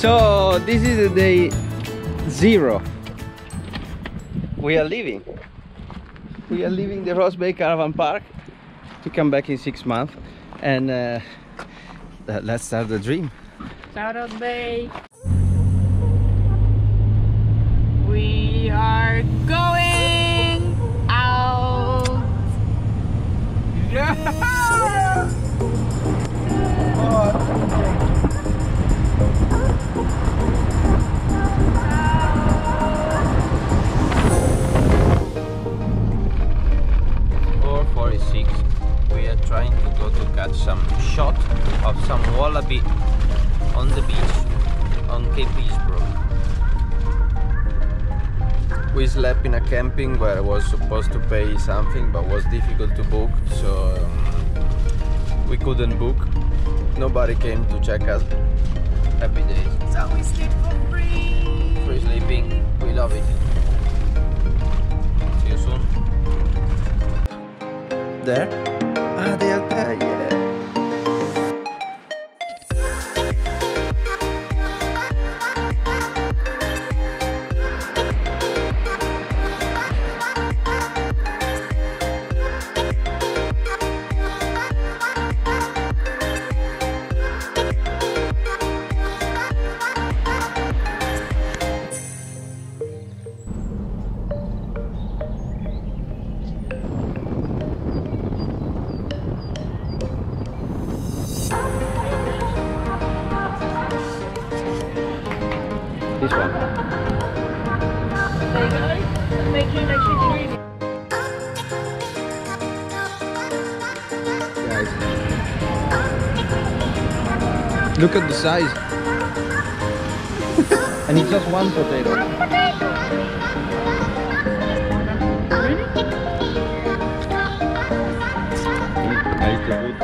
So this is the day 0. We are leaving. We are leaving the Ross Bay Caravan Park to come back in 6 months, and let's start the dream. Shout out Bay. We are going out. Yeah. We are trying to go to catch some shot of some wallaby on the beach on Cape Eastbrook. We slept in a camping where I was supposed to pay something, but was difficult to book, so we couldn't book. Nobody came to check us. Happy days. So we sleep for free. Free sleeping. We love it. See you soon. There? Ah, they are there, yeah. This one. Guys, look at the size. And it's just one potato. Nice to food.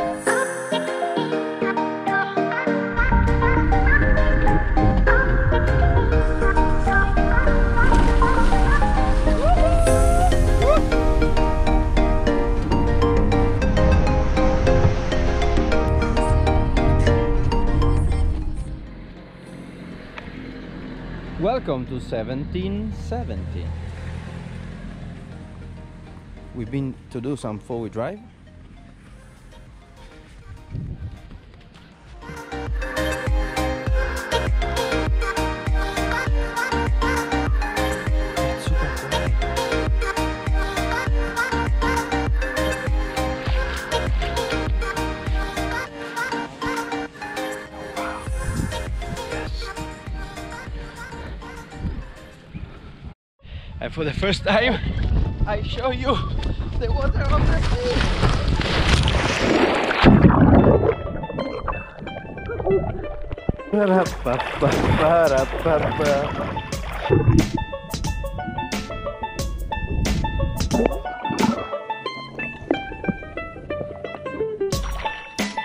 Welcome to 1770. We've been to do some 4-wheel drive. It's super quiet. And for the first time, I show you the water of the sea.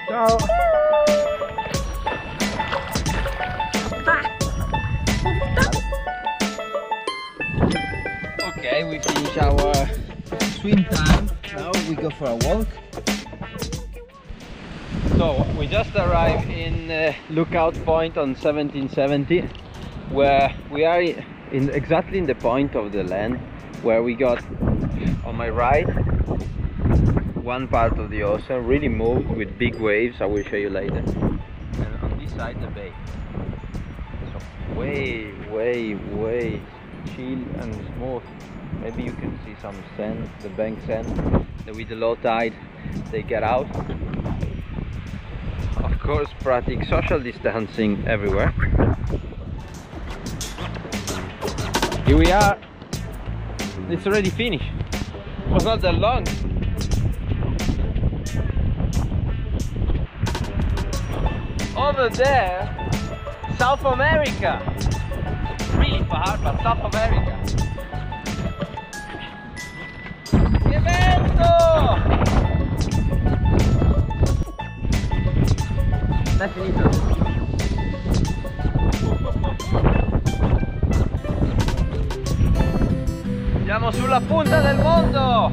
Ciao. Okay, we finish our swim time. Now we go for a walk. So we just arrived in Lookout Point on 1770, where we are exactly in the point of the land where we got, on my right, one part of the ocean really moved with big waves. I will show you later. And on this side the bay. So way chill and smooth. Maybe you can see some sand, the bank sand. With the low tide they get out. Of course, practice social distancing everywhere. Here we are. It's already finished. It was not that long. Over there, South America. Really far, but South America. Che vento! È finito. Siamo sulla punta del mondo!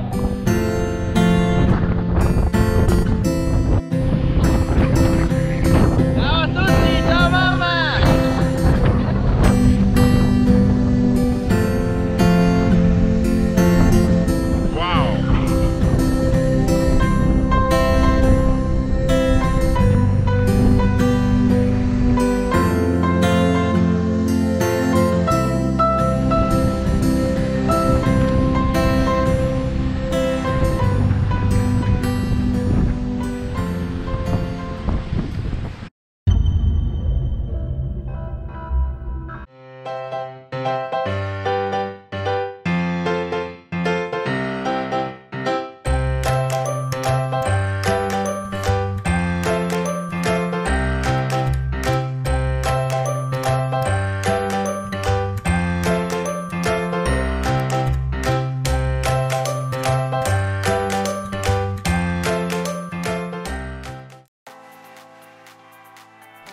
Ciao a tutti, ciao mamma!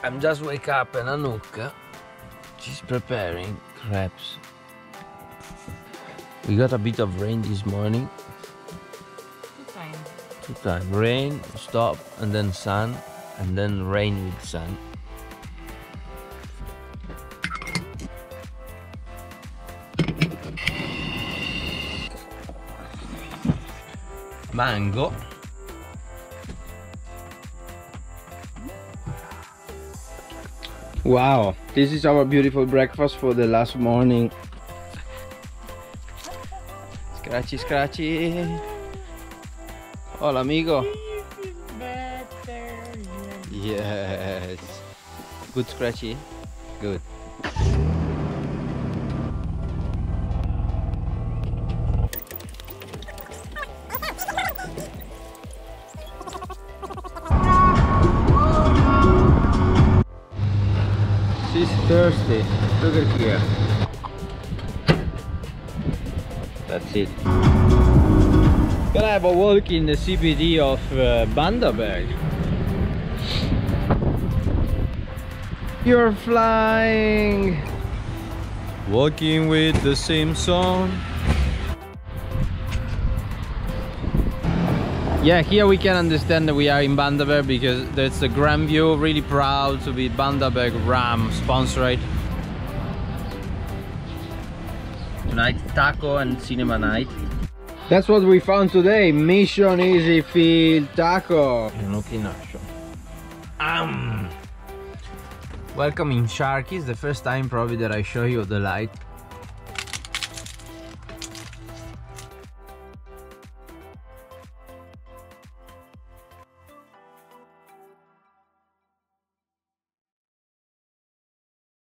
I'm just wake up and Anouk, she's preparing crepes. We got a bit of rain this morning. Two times. Rain, stop, and then sun, and then rain with sun. Mango. Wow, this is our beautiful breakfast for the last morning. Scratchy, scratchy. Hola, amigo. Yes. Good scratchy. Good. She's thirsty. Look at here. That's it. Gonna have a walk in the CBD of Bundaberg. You're flying. Walking with the same song. Yeah, here we can understand that we are in Bundaberg because that's the grand view. Really proud to be Bundaberg Ram sponsored. Tonight, taco and cinema night. That's what we found today. Mission Easy Field Taco. Welcome in Sharky's. The first time probably that I show you the light.